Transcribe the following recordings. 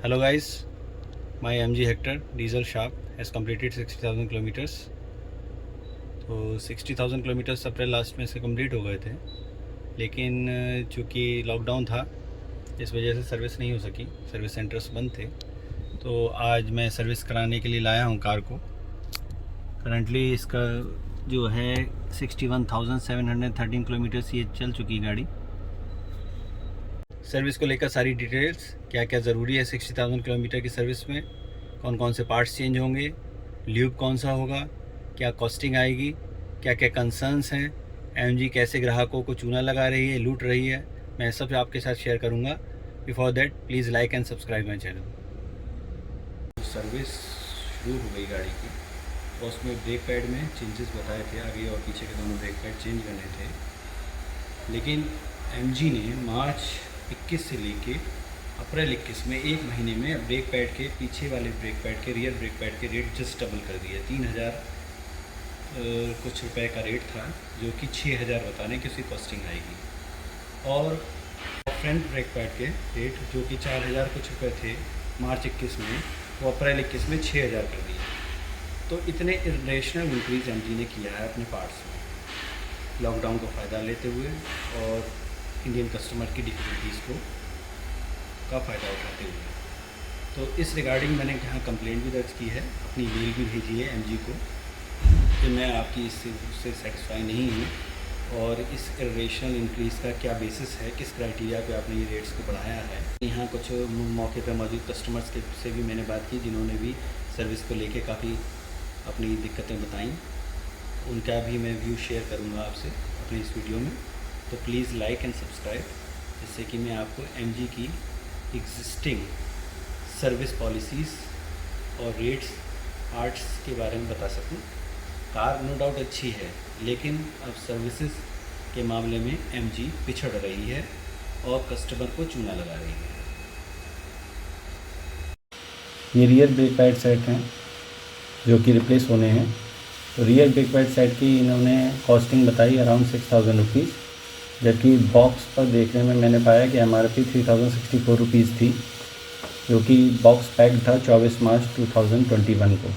Hello guys, my MG Hector diesel shark has completed 60,000 kilometers. तो 60,000 kilometres अप्रैल last में इसके complete हो गए थे, लेकिन चूँकि लॉकडाउन था इस वजह से सर्विस नहीं हो सकी, सर्विस सेंटर्स बंद थे। तो आज मैं सर्विस कराने के लिए लाया हूँ कार को। करंटली इसका जो है 61,713 किलोमीटर्स ये चल चुकी गाड़ी। सर्विस को लेकर सारी डिटेल्स, क्या क्या ज़रूरी है 60,000 किलोमीटर की सर्विस में, कौन कौन से पार्ट्स चेंज होंगे, ल्यूब कौन सा होगा, क्या कॉस्टिंग आएगी, क्या क्या कंसर्न्स हैं, एमजी कैसे ग्राहकों को चूना लगा रही है, लूट रही है, मैं सब आपके साथ शेयर करूंगा। Before that please like and subscribe my channel. Service शुरू हो गई गाड़ी की, और उसमें ब्रेक पैड में चेंजेस बताए थे, आगे और पीछे के दोनों ब्रेक पैड चेंज करने थे। लेकिन एमजी ने मार्च 21 से लेके अप्रैल 21 में एक महीने में ब्रेक पैड के पीछे वाले ब्रेक पैड के रियर ब्रेक पैड के रेट जस्ट डबल कर दिए। 3,000 कुछ रुपए का रेट था, जो कि 6,000 बताने की उसकी कॉस्टिंग आएगी। और फ्रंट ब्रेक पैड के रेट जो कि 4,000 कुछ रुपए थे मार्च 21 में, वो अप्रैल 21 में 6,000 कर दिए। तो इतने इरेशनल इंक्रीज एमजी ने किया है अपने पार्ट्स में, लॉकडाउन को फ़ायदा लेते हुए और इंडियन कस्टमर की डिफ़िकल्टीज़ को का फ़ायदा उठाते हुए। तो इस रिगार्डिंग मैंने यहाँ कंप्लेंट भी दर्ज की है, अपनी मेल भी भेजी है एमजी को कि मैं आपकी इससे सेटिस्फाई नहीं हूँ और इस इरेशनल इंक्रीज़ का क्या बेसिस है, किस क्राइटेरिया पे आपने ये रेट्स को बढ़ाया है। यहाँ कुछ मौके पर मौजूद कस्टमर्स के से भी मैंने बात की, जिन्होंने भी सर्विस को लेके काफ़ी अपनी दिक्कतें बताई। उनका भी मैं व्यू शेयर करूँगा आपसे अपनी इस वीडियो में। तो प्लीज़ लाइक एंड सब्सक्राइब, जिससे कि मैं आपको एमजी की एग्जिस्टिंग सर्विस पॉलिसीज़ और रेट्स आर्ट्स के बारे में बता सकूं। कार नो डाउट अच्छी है, लेकिन अब सर्विसेज के मामले में एमजी पिछड़ रही है और कस्टमर को चूना लगा रही है। ये रियर ब्रेक पैड सेट हैं जो कि रिप्लेस होने हैं। तो रियर ब्रेक पैड सेट की इन्होंने कॉस्टिंग बताई अराउंड 6,000 रुपीज़, जबकि बॉक्स पर देखने में मैंने पाया कि MRP 3,064 रुपीज़ थी, जो कि बॉक्स पैक था 24 मार्च 2021 को।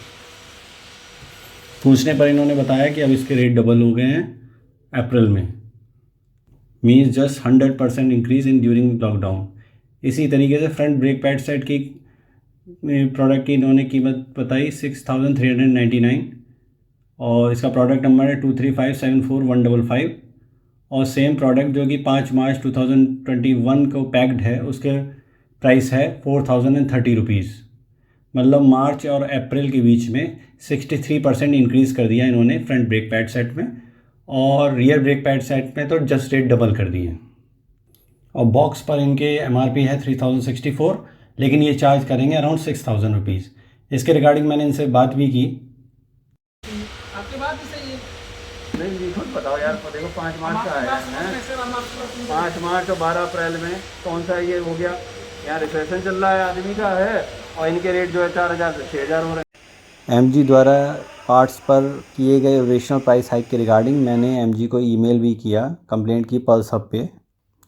पूछने पर इन्होंने बताया कि अब इसके रेट डबल हो गए हैं अप्रैल में, means just 100% increase in during lockdown. इसी तरीके से फ्रंट ब्रेक पैड सेट की प्रोडक्ट की इन्होंने कीमत बताई 6,399, और इसका प्रोडक्ट नंबर है 235741555। और सेम प्रोडक्ट जो कि 5 मार्च 2021 को पैक्ड है, उसके प्राइस है 4,030 रुपीज़। मतलब मार्च और अप्रैल के बीच में 63% इंक्रीज़ कर दिया इन्होंने फ्रंट ब्रेक पैड सेट में, और रियर ब्रेक पैड सेट में तो जस्ट रेट डबल कर दिए। और बॉक्स पर इनके MRP है 3,064, लेकिन ये चार्ज करेंगे अराउंड 6,000 रुपीज़। इसके रिगार्डिंग मैंने इनसे बात भी की। आपकी बात भी सही है। नहीं जी, खुद बताओ यार। देखो 5 मार्च का है, 5 मार्च और 12 अप्रैल में कौन सा ये हो गया। यहाँ रिसेशन चल रहा है आदमी का है, और इनके रेट जो है 4,000 से 6,000 हो रहे हैं। एमजी द्वारा पार्ट्स पर किए गए ओरिजिनल प्राइस हाइक के रिगार्डिंग मैंने एमजी को ईमेल भी किया, कंप्लेंट की पल्स हब पे,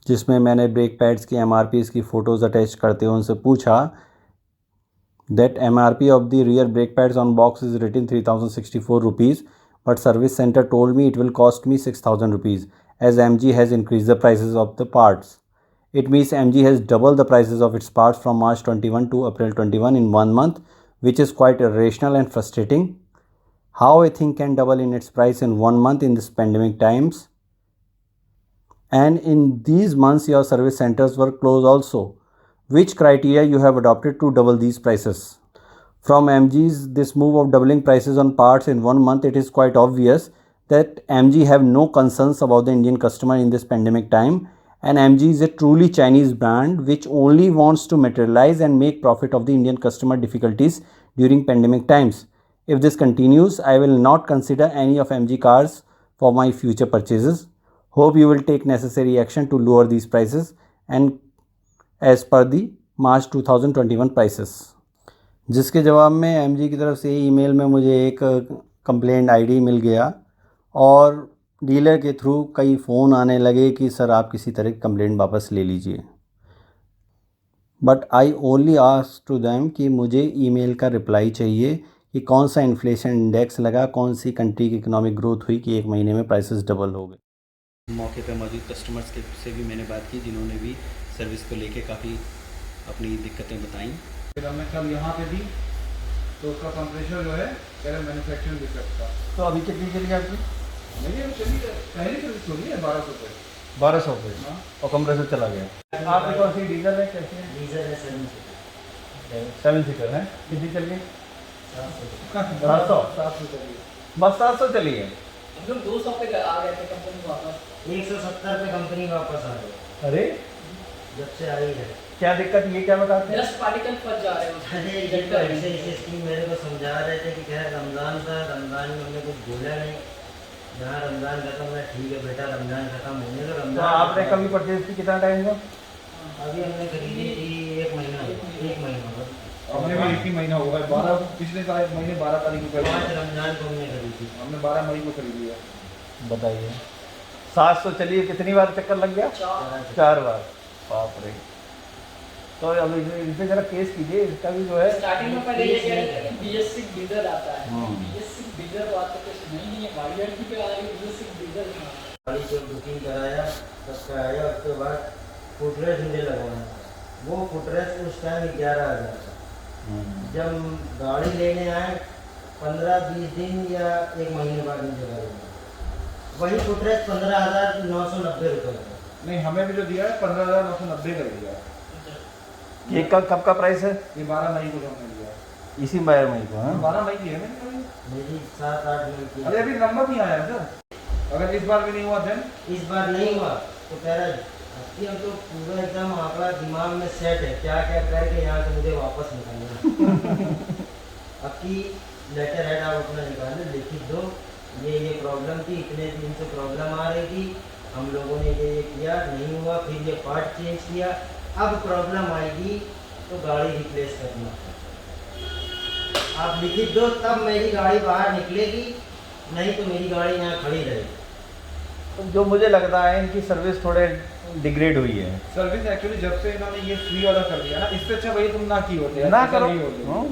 जिसमें मैंने ब्रेक पैड्स की MRPs की फ़ोटोज़ अटैच करते हुए उनसे पूछा that MRP of the rear brake pads on box is written 3,064 rupees, but service center told me it will cost me 6,000 rupees as MG has increased the prices of the parts. It means MG has doubled the prices of its parts from March 21 to April 21 in 1 month, which is quite irrational and frustrating. How a thing can double in its price in 1 month in this pandemic times? And in these months your service centers were closed also. Which criteria you have adopted to double these prices? From MG's this move of doubling prices on parts in 1 month, it is quite obvious that MG have no concerns about the Indian customer in this pandemic time, and MG is a truly Chinese brand which only wants to materialize and make profit of the Indian customer difficulties during pandemic times. If this continues, I will not consider any of MG cars for my future purchases. Hope you will take necessary action to lower these prices and as per the March 2021 prices. जिसके जवाब में MG की तरफ से email में मुझे एक complaint ID मिल गया, और डीलर के थ्रू कई फ़ोन आने लगे कि सर आप किसी तरह की कंप्लेंट वापस ले लीजिए। But I only ask to them कि मुझे ईमेल का रिप्लाई चाहिए कि कौन सा इन्फ्लेशन इंडेक्स लगा, कौन सी कंट्री की इकोनॉमिक ग्रोथ हुई कि एक महीने में प्राइसेस डबल हो गए। मौके पे मौजूद कस्टमर्स के से भी मैंने बात की, जिन्होंने भी सर्विस को लेके काफ़ी अपनी दिक्कतें बताई। फिर हमने कल यहाँ पे दी तो उसका कंप्रेशर जो है पहले मैन्युफैक्चरिंग डिफेक्ट था। तो अभी कितनी चली आपकी? नहीं अब चली पहली सर्विस हो रही है 1200 पे। 1200 पे हाँ। और कंप्रेसर चला गया। आपकी कौन सी डीजल है, कैसी है? डीजल है 7 सीटर। 7 सीटर है। कितनी चली है? 700 चली है। बस 700 चली है। हम लोग 200 पे आ गए थे कंपनी वापस। 170 पे कंपनी वापस आ गई अरे जब से आई है। क्या दिक्कत, ये क्या बताते हैं? डस्ट पार्टिकल फंस जा रहे हैं उसमें। अरे ये तो ऐसे स्कीम मेरे को समझा रहे थे कि खैर रमज़ान था, रमज़ान में हमने कुछ बोला नहीं, जहाँ रमज़ान खत्म है ठीक है बेटा, रमज़ान खत्म होने तो तो रमज़ान। आपने कभी परचेज की, कितना टाइम हुआ? अभी हमने खरीदी थी 1 महीना हुआ, 1 महीना हुआ। हमने भी 1 ही महीना हुआ है। 12 पिछले साल महीने 12 तारीख को 5 रमज़ान को हमने खरीदी। हमने 12 मई को खरीदी है। बताइए। 700 चलिए, कितनी बार चक्कर लग गया? 4 बार। बाप रे। तो अब इस पे जरा केस कीजिए, इसका भी जो है। स्टार्टिंग में पहले ये कह रहे थे कि BS6 डीजल आता है। हाँ। BS6 डीजल बात तो कुछ नहीं है, वाईआरटी पे आ रही है BS6 डीजल। गाड़ी को बुकिंग कराया, सबका आया, उसके बाद फुटरेस्ट मुझे लगवाना था। वो फुटरेस्ट उस टाइम 11,000 था। जब गाड़ी लेने आए 15-20 दिन या 1 महीने बाद मुझे गाड़ी मिली। वही फुटरेस्ट 15,990 रुपये का। नहीं हमें भी जो दिया है 15,990 का दिया है। ये कब का प्राइस है? ये 12 मई को जो हमने लिया है। इसी 12 मई को। हाँ 12 मई की है मेरी। मेरी 7-8 मई की। अरे अभी नंबर नहीं आया सर। अगर इस बार भी नहीं हुआ देन इस बार नहीं हुआ तो कह रहा अभी हम तो पूरा एकदम आंकड़ा दिमाग में सेट है, क्या क्या करके यहाँ से मुझे वापस निकालना। अब की लेटर हेड आप अपना निकालो, लिखित दो, ये प्रॉब्लम थी, इतने दिन से प्रॉब्लम आ रही थी, हम लोगों ने ये किया, नहीं हुआ, फिर ये पार्ट चेंज किया, अब प्रॉब्लम आएगी तो गाड़ी रिप्लेस करना। आप लिखित दो तब मेरी गाड़ी बाहर निकलेगी, नहीं तो मेरी गाड़ी यहाँ खड़ी रहेगी। तो जो मुझे लगता है इनकी सर्विस थोड़े डिग्रेड हुई है। सर्विस एक्चुअली जब से इन्होंने ये फ्री वाला कर दिया ना, इससे अच्छा भाई तुम ना की होते ना ऐसा करो। नहीं होते। हाँ।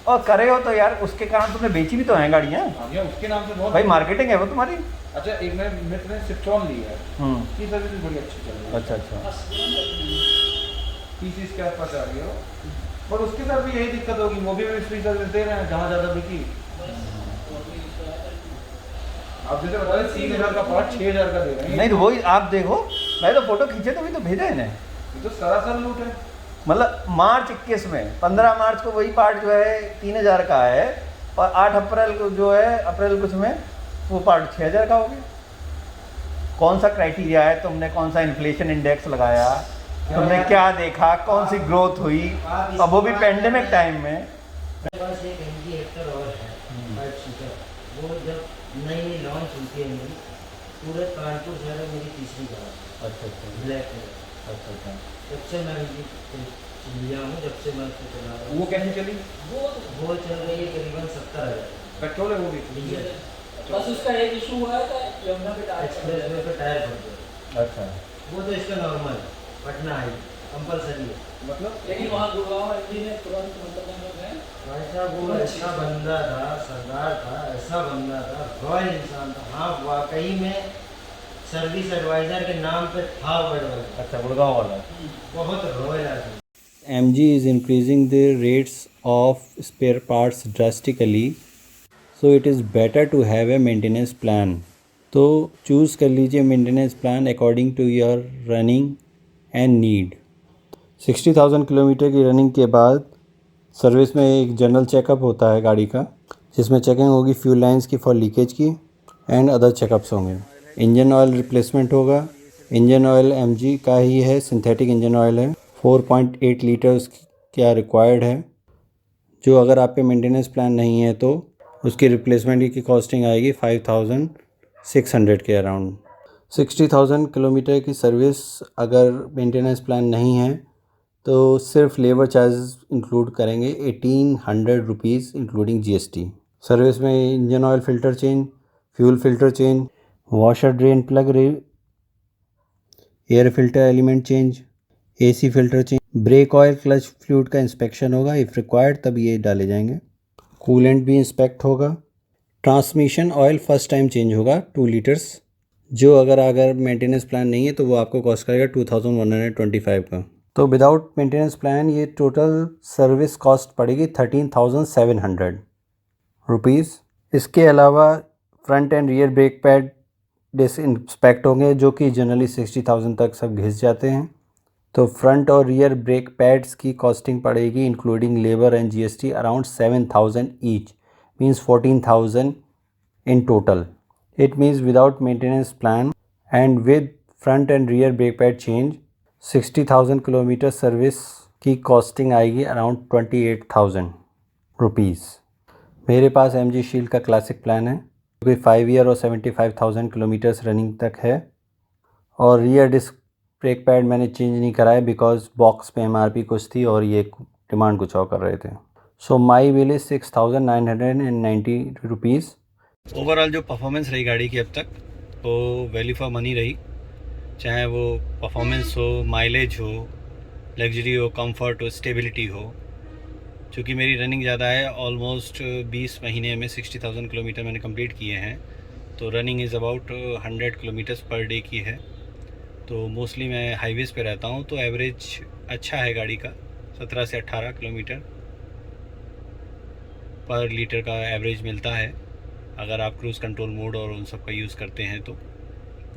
और करे हो तो यार उसके कारण तुमने बेची भी तो है गाड़ियाँ। हाँ भैया उसके नाम से बहुत भाई मार्केटिंग है वो तुम्हारी। अच्छा एक मेरे मित्र ने सिट्रॉन ली है, उसकी सर्विस भी बड़ी अच्छी चल रही है। अच्छा अच्छा। 30 के आसपास आ रही है वो। पर उसके साथ भी यही दिक्कत होगी, वो भी फ्री सर्विस दे रहे हैं जहाँ ज़्यादा बिकी। आप जैसे बता रहे 3,000 का पार्ट 6,000 का दे रहे हैं। नहीं तो वही आप देखो, मैं तो फोटो खींचे तो भी तो भेजा इन्हें। ये तो सरासर लूट है। मतलब मार्च 21 में 15 मार्च को वही पार्ट जो है 3,000 का है और 8 अप्रैल को जो है अप्रैल कुछ में वो पार्ट 6,000 का हो गया। कौन सा क्राइटेरिया है, तुमने कौन सा इन्फ्लेशन इंडेक्स लगाया, तुमने क्या देखा, कौन सी ग्रोथ हुई, अब वो भी पेंडेमिक टाइम में। मेरे पास एक MG हेक्टर और है 5 सीटर, वो जब नई लॉन्च हुई थी मेरी, पूरे कानपुर शहर में मेरी तीसरी बार। अच्छा अच्छा ब्लैक कलर। अच्छा अच्छा। जब से मैं लिया हूँ, जब से मैं उसको चला रहा हूँ, वो कैसे चली? वो चल रही है करीबन 70,000। पेट्रोल है वो भी? डीजल। बस उसका एक इशू हुआ है था यमुना पे एक्सप्रेस वे पे टायर फट गया। अच्छा। वो तो इसका नॉर्मल है, पटना आई कंपलसरी है। मतलब लेकिन वहाँ गुड़गांव एमडी ने तुरंत मतलब हम लोग हैं भाई साहब वो ऐसा बंदा था, सरदार था, ऐसा बंदा था, रॉयल इंसान था। हाँ वाकई में सर्विस एडवाइज़र के नाम पे था वर्ड वाला। अच्छा गुड़गांव वाला। बहुत रॉयल आदमी। MG is increasing the rates of spare parts drastically, so it is better to have a maintenance plan. तो चूज़ कर लीजिए maintenance plan according to your running and need. 60,000 kilometre की रनिंग के बाद सर्विस में एक general checkup होता है गाड़ी का, जिसमें चेकिंग होगी फ्यूल लाइंस की फॉर लीकेज की एंड अदर चेकअप्स होंगे। इंजन ऑयल रिप्लेसमेंट होगा। इंजन ऑयल MG का ही है, सिंथेटिक इंजन ऑयल है। 4.8 लीटर्स क्या रिक्वायर्ड है, जो अगर आप पे मेंटेनेंस प्लान नहीं है तो उसकी रिप्लेसमेंट की कॉस्टिंग आएगी 5,600 के अराउंड। 60,000 किलोमीटर की सर्विस अगर मेंटेनेंस प्लान नहीं है तो सिर्फ लेबर चार्जेस इंक्लूड करेंगे 1,800 रुपीज़ इंक्लूडिंग GST। सर्विस में engine oil filter change, fuel filter change, washer drain plug air filter element change, AC filter change, brake oil clutch fluid का inspection होगा, if required तब ये डाले जाएंगे। Coolant भी inspect होगा। Transmission oil first time change होगा 2 litres, जो अगर मेंटेनेंस प्लान नहीं है तो वो आपको कॉस्ट करेगा 2125 का। तो विदाउट मेंटेनेंस प्लान ये टोटल सर्विस कॉस्ट पड़ेगी 13,700 रुपीज़। इसके अलावा front and rear brake pad disc inspect होंगे, जो कि जनरली 60,000 तक सब घिस जाते हैं। तो फ्रंट और रियर ब्रेक पैड्स की कॉस्टिंग पड़ेगी including labour and GST around 7,000 each, means 14,000 in total. It means without maintenance plan and with front and rear brake pad change 60,000 kilometre service की कॉस्टिंग आएगी अराउंड 28,000 रुपीज़। मेरे पास MG shield का classic plan है, जो कि 5 year और 75,000 kilometres running तक है। और रियर डिस्क ब्रेक पैड मैंने चेंज नहीं कराया बिकॉज बॉक्स पे MRP कुछ थी और ये डिमांड कुछ और कर रहे थे। So my bill is 6,990 rupees. Overall जो परफॉर्मेंस रही गाड़ी की अब तक वो वैल्यू फॉर मनी रही, चाहे वो परफॉर्मेंस हो, माइलेज हो, लग्जरी हो, कंफर्ट हो, स्टेबिलिटी हो। चूँकि मेरी रनिंग ज़्यादा है, ऑलमोस्ट 20 महीने में 60,000 किलोमीटर मैंने कंप्लीट किए हैं, तो running is about 100 kilometres per day की है। तो मोस्टली मैं हाईवेज़ पे रहता हूँ, तो एवरेज अच्छा है गाड़ी का, 17 से 18 किलोमीटर पर लीटर का एवरेज मिलता है अगर आप क्रूज़ कंट्रोल मोड और उन सब का यूज़ करते हैं तो।